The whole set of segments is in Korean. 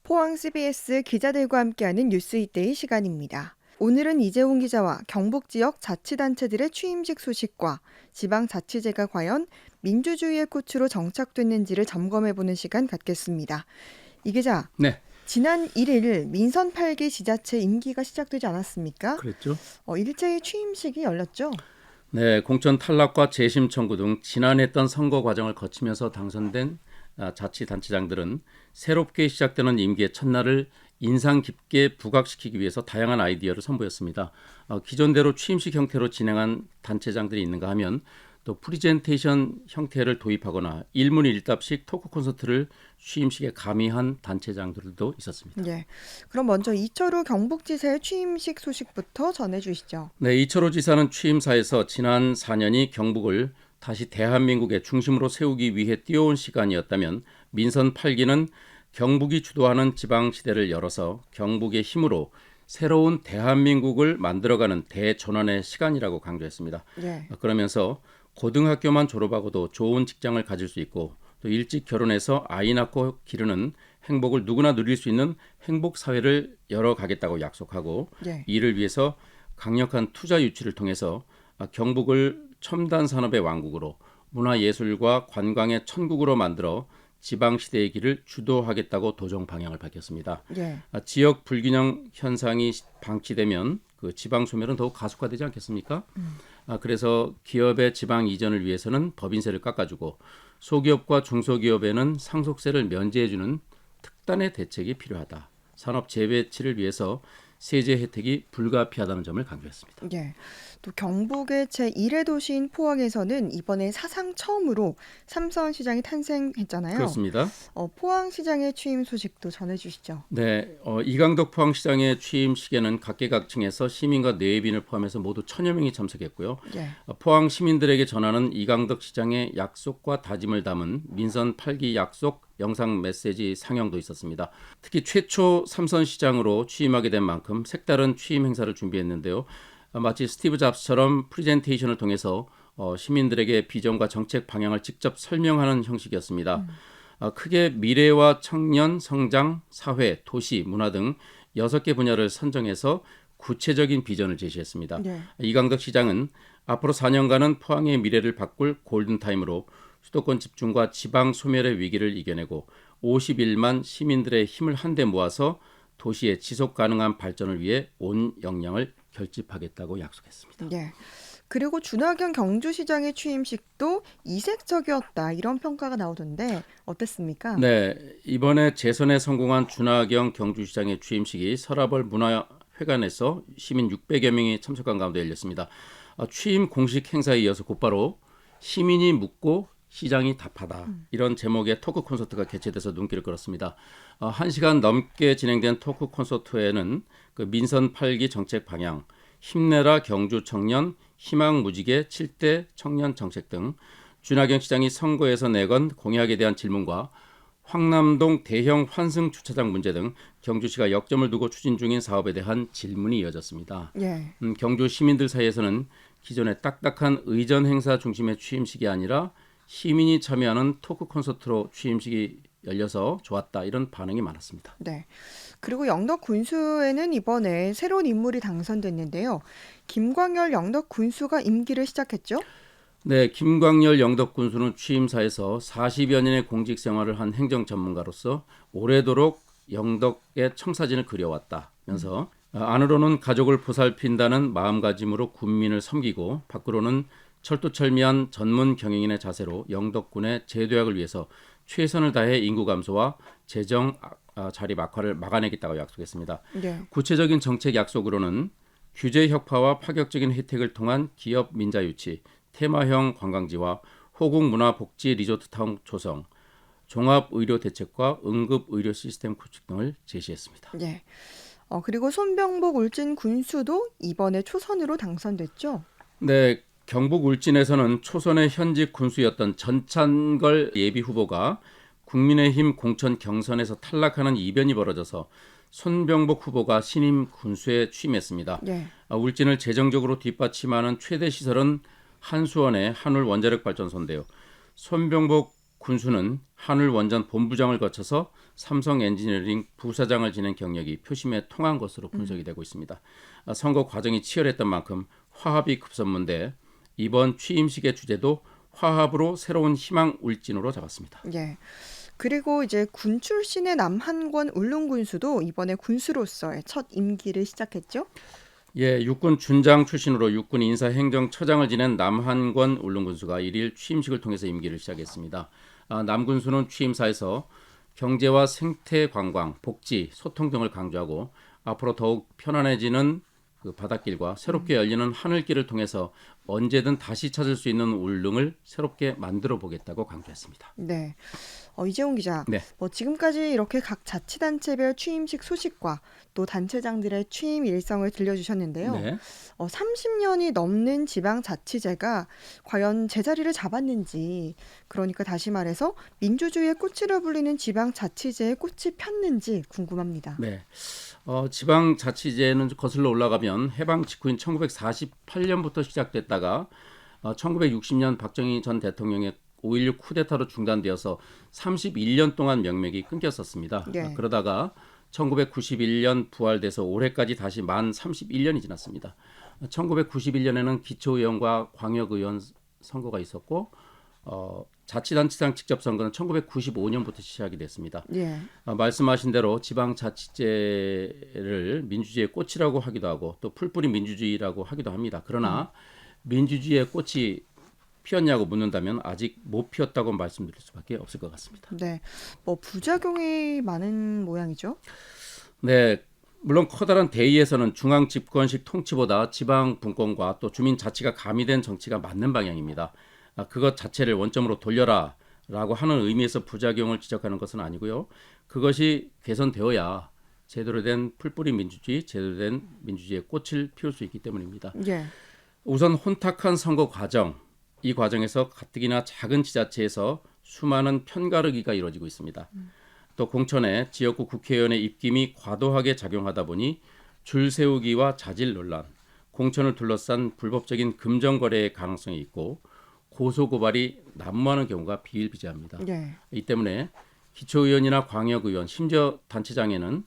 포항 CBS 기자들과 함께하는 뉴스이데이 시간입니다. 오늘은 이재훈 기자와 경북 지역 자치단체들의 취임식 소식과 지방자치제가 과연 민주주의의 꽃으로 정착됐는지를 점검해보는 시간 갖겠습니다. 이 기자, 네, 지난 1일 민선 8기 지자체 임기가 시작되지 않았습니까? 그랬죠. 일제히 취임식이 열렸죠? 네, 공천 탈락과 재심 청구 등 지난했던 선거 과정을 거치면서 당선된 자치단체장들은 새롭게 시작되는 임기의 첫날을 인상 깊게 부각시키기 위해서 다양한 아이디어를 선보였습니다. 기존대로 취임식 형태로 진행한 단체장들이 있는가 하면 또 프리젠테이션 형태를 도입하거나 일문일답식 토크 콘서트를 취임식에 가미한 단체장들도 있었습니다. 네. 그럼 먼저 이철우 경북지사의 취임식 소식부터 전해주시죠. 네, 이철호 지사는 취임사에서 지난 4년이 경북을 다시 대한민국의 중심으로 세우기 위해 뛰어온 시간이었다면 민선 8기는 경북이 주도하는 지방시대를 열어서 경북의 힘으로 새로운 대한민국을 만들어가는 대전환의 시간이라고 강조했습니다. 네. 그러면서 고등학교만 졸업하고도 좋은 직장을 가질 수 있고 또 일찍 결혼해서 아이 낳고 기르는 행복을 누구나 누릴 수 있는 행복 사회를 열어가겠다고 약속하고 네. 이를 위해서 강력한 투자 유치를 통해서 경북을 첨단 산업의 왕국으로 문화예술과 관광의 천국으로 만들어 지방시대의 길을 주도하겠다고 도정 방향을 밝혔습니다. 네. 지역 불균형 현상이 방치되면 그 지방 소멸은 더욱 가속화되지 않겠습니까? 그래서 기업의 지방 이전을 위해서는 법인세를 깎아주고 소기업과 중소기업에는 상속세를 면제해주는 특단의 대책이 필요하다. 산업 재배치를 위해서 세제 혜택이 불가피하다는 점을 강조했습니다. 예. 또 경북의 제1의 도시인 포항에서는 이번에 사상 처음으로 삼선 시장이 탄생했잖아요. 그렇습니다. 포항시장의 취임 소식도 전해주시죠. 네, 이강덕 포항시장의 취임식에는 각계각층에서 시민과 내빈을 포함해서 모두 1,000여 명이 참석했고요. 예. 포항 시민들에게 전하는 이강덕 시장의 약속과 다짐을 담은 민선 8기 약속 영상 메시지 상영도 있었습니다. 특히 최초 삼선 시장으로 취임하게 된 만큼 색다른 취임 행사를 준비했는데요. 마치 스티브 잡스처럼 프레젠테이션을 통해서 시민들에게 비전과 정책 방향을 직접 설명하는 형식이었습니다. 크게 미래와 청년, 성장, 사회, 도시, 문화 등 6개 분야를 선정해서 구체적인 비전을 제시했습니다. 네. 이강덕 시장은 앞으로 4년간은 포항의 미래를 바꿀 골든타임으로 수도권 집중과 지방 소멸의 위기를 이겨내고 51만 시민들의 힘을 한데 모아서 도시의 지속 가능한 발전을 위해 온 역량을 결집하겠다고 약속했습니다. 예. 그리고 준하경 경주시장의 취임식도 이색적이었다 이런 평가가 나오던데 어땠습니까? 네, 이번에 재선에 성공한 준하경 경주시장의 취임식이 서라벌 문화회관에서 시민 600여 명이 참석한 가운데 열렸습니다. 취임 공식 행사에 이어서 곧바로 시민이 묻고 시장이 답하다 이런 제목의 토크 콘서트가 개최돼서 눈길을 끌었습니다. 1시간 넘게 진행된 토크 콘서트에는 그 민선 8기 정책 방향, 힘내라 경주 청년, 희망 무지개 7대 청년 정책 등 준하경 시장이 선거에서 내건 공약에 대한 질문과 황남동 대형 환승 주차장 문제 등 경주시가 역점을 두고 추진 중인 사업에 대한 질문이 이어졌습니다. 예. 경주 시민들 사이에서는 기존의 딱딱한 의전 행사 중심의 취임식이 아니라 시민이 참여하는 토크 콘서트로 취임식이 열려서 좋았다 이런 반응이 많았습니다. 네. 그리고 영덕 군수에는 이번에 새로운 인물이 당선됐는데요. 김광열 영덕 군수가 임기를 시작했죠? 네, 김광열 영덕 군수는 취임사에서 40여 년의 공직 생활을 한 행정 전문가로서 오래도록 영덕의 청사진을 그려왔다면서 안으로는 가족을 보살핀다는 마음가짐으로 군민을 섬기고 밖으로는 철두철미한 전문 경영인의 자세로 영덕군의 재도약을 위해서 최선을 다해 인구 감소와 재정 자립 악화를 막아내겠다고 약속했습니다. 네. 구체적인 정책 약속으로는 규제 혁파와 파격적인 혜택을 통한 기업 민자 유치, 테마형 관광지와 호국 문화 복지 리조트 타운 조성, 종합 의료 대책과 응급 의료 시스템 구축 등을 제시했습니다. 예. 그리고 손병복 울진 군수도 이번에 초선으로 당선됐죠? 네, 경북 울진에서는 초선의 현직 군수였던 전찬걸 예비 후보가 국민의힘 공천 경선에서 탈락하는 이변이 벌어져서 손병복 후보가 신임 군수에 취임했습니다. 예. 울진을 재정적으로 뒷받침하는 최대 시설은 한수원의 한울 원자력 발전소인데요. 손병복 군수는 한울원전 본부장을 거쳐서 삼성 엔지니어링 부사장을 지낸 경력이 표심에 통한 것으로 분석이 되고 있습니다. 선거 과정이 치열했던 만큼 화합이 급선무인데 이번 취임식의 주제도 화합으로 새로운 희망 울진으로 잡았습니다. 예. 그리고 이제 군 출신의 남한권 울릉군수도 이번에 군수로서의 첫 임기를 시작했죠. 예, 육군 준장 출신으로 육군 인사행정처장을 지낸 남한권 울릉군수가 1일 취임식을 통해서 임기를 시작했습니다. 남군수는 취임사에서 경제와 생태 관광, 복지, 소통 등을 강조하고 앞으로 더욱 편안해지는 그 바닷길과 새롭게 열리는 하늘길을 통해서 언제든 다시 찾을 수 있는 울릉을 새롭게 만들어 보겠다고 강조했습니다. 네. 이재용 기자, 네. 지금까지 이렇게 각 자치단체별 취임식 소식과 또 단체장들의 취임 일성을 들려주셨는데요. 네. 30년이 넘는 지방자치제가 과연 제자리를 잡았는지, 그러니까 다시 말해서 민주주의의 꽃이라 불리는 지방자치제의 꽃이 폈는지 궁금합니다. 네. 지방자치제는 거슬러 올라가면 해방 직후인 1948년부터 시작됐다가 1960년 박정희 전 대통령의 5.16 쿠데타로 중단되어서 31년 동안 명맥이 끊겼었습니다. 예. 그러다가 1991년 부활돼서 올해까지 다시 만 31년이 지났습니다. 1991년에는 기초의원과 광역의원 선거가 있었고 자치단체장 직접 선거는 1995년부터 시작이 됐습니다. 예. 말씀하신 대로 지방자치제를 민주주의의 꽃이라고 하기도 하고 또 풀뿌리 민주주의라고 하기도 합니다. 그러나 민주주의의 꽃이 피었냐고 묻는다면 아직 못 피었다고 말씀드릴 수밖에 없을 것 같습니다. 네. 부작용이 많은 모양이죠. 네, 물론 커다란 대의에서는 중앙 집권식 통치보다 지방 분권과 또 주민 자치가 가미된 정치가 맞는 방향입니다. 그것 자체를 원점으로 돌려라라고 하는 의미에서 부작용을 지적하는 것은 아니고요. 그것이 개선되어야 제대로 된 풀뿌리 민주주의, 제대로 된 민주주의의 꽃을 피울 수 있기 때문입니다. 예. 우선 혼탁한 선거 과정, 이 과정에서 가뜩이나 작은 지자체에서 수많은 편가르기가 이루어지고 있습니다. 또 공천에 지역구 국회의원의 입김이 과도하게 작용하다 보니 줄 세우기와 자질 논란, 공천을 둘러싼 불법적인 금전 거래의 가능성이 있고 고소 고발이 난무하는 경우가 비일비재합니다. 예. 이 때문에 기초의원이나 광역의원, 심지어 단체장에는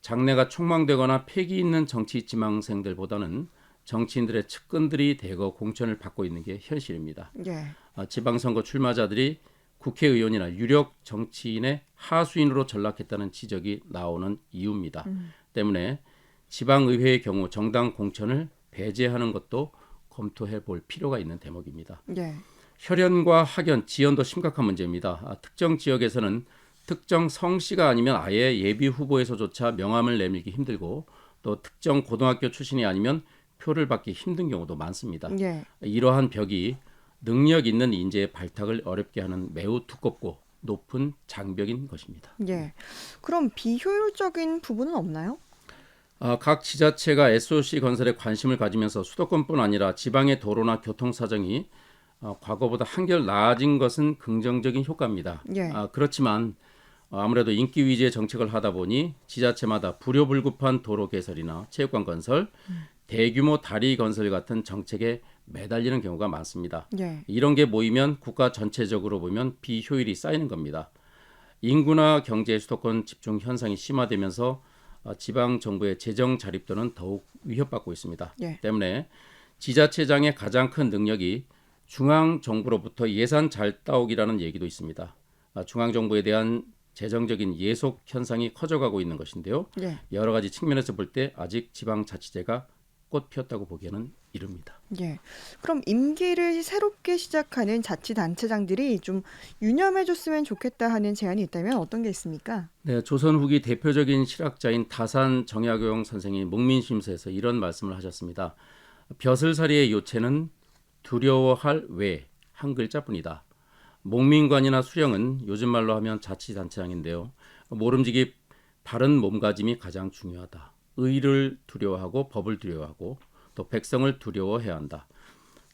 장래가 촉망되거나 패기 있는 정치 지망생들보다는 정치인들의 측근들이 대거 공천을 받고 있는 게 현실입니다. 예. 지방선거 출마자들이 국회의원이나 유력 정치인의 하수인으로 전락했다는 지적이 나오는 이유입니다. 때문에 지방의회의 경우 정당 공천을 배제하는 것도 검토해 볼 필요가 있는 대목입니다. 예. 혈연과 학연, 지연도 심각한 문제입니다. 특정 지역에서는 특정 성씨가 아니면 아예 예비 후보에서조차 명함을 내밀기 힘들고 또 특정 고등학교 출신이 아니면 표를 받기 힘든 경우도 많습니다. 예. 이러한 벽이 능력 있는 인재의 발탁을 어렵게 하는 매우 두껍고 높은 장벽인 것입니다. 예. 그럼 비효율적인 부분은 없나요? 각 지자체가 SOC 건설에 관심을 가지면서 수도권뿐 아니라 지방의 도로나 교통 사정이 과거보다 한결 나아진 것은 긍정적인 효과입니다. 예. 그렇지만 아무래도 인기 위주의 정책을 하다 보니 지자체마다 불효불급한 도로 개설이나 체육관 건설, 대규모 다리 건설 같은 정책에 매달리는 경우가 많습니다. 예. 이런 게 모이면 국가 전체적으로 보면 비효율이 쌓이는 겁니다. 인구나 경제 수도권 집중 현상이 심화되면서 지방 정부의 재정 자립도는 더욱 위협받고 있습니다. 예. 때문에 지자체장의 가장 큰 능력이 중앙 정부로부터 예산 잘 따오기라는 얘기도 있습니다. 중앙 정부에 대한 재정적인 예속 현상이 커져가고 있는 것인데요. 예. 여러 가지 측면에서 볼 때 아직 지방자치제가 꽃 피었다고 보기에는 이릅니다. 예. 그럼 임기를 새롭게 시작하는 자치단체장들이 좀 유념해줬으면 좋겠다 하는 제안이 있다면 어떤 게 있습니까? 네, 조선 후기 대표적인 실학자인 다산 정약용 선생이 목민심서에서 이런 말씀을 하셨습니다. 벼슬살이의 요체는 두려워할 외 한 글자뿐이다. 목민관이나 수령은 요즘 말로 하면 자치단체장인데요. 모름지기 바른 몸가짐이 가장 중요하다. 의를 두려워하고 법을 두려워하고 또 백성을 두려워해야 한다.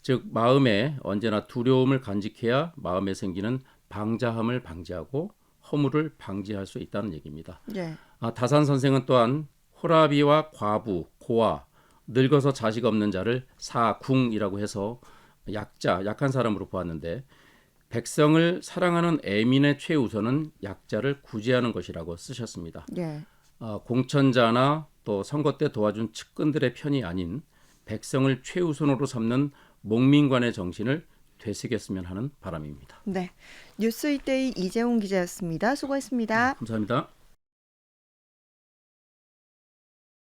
즉 마음에 언제나 두려움을 간직해야 마음에 생기는 방자함을 방지하고 허물을 방지할 수 있다는 얘기입니다. 예. 다산 선생은 또한 호라비와 과부, 고아, 늙어서 자식 없는 자를 사궁이라고 해서 약자, 약한 사람으로 보았는데 백성을 사랑하는 애민의 최우선은 약자를 구제하는 것이라고 쓰셨습니다. 예. 공천자나 또 선거 때 도와준 측근들의 편이 아닌 백성을 최우선으로 삼는 목민관의 정신을 되새겼으면 하는 바람입니다. 네. 뉴스 이데이 이재훈 기자였습니다. 수고했습니다. 감사합니다.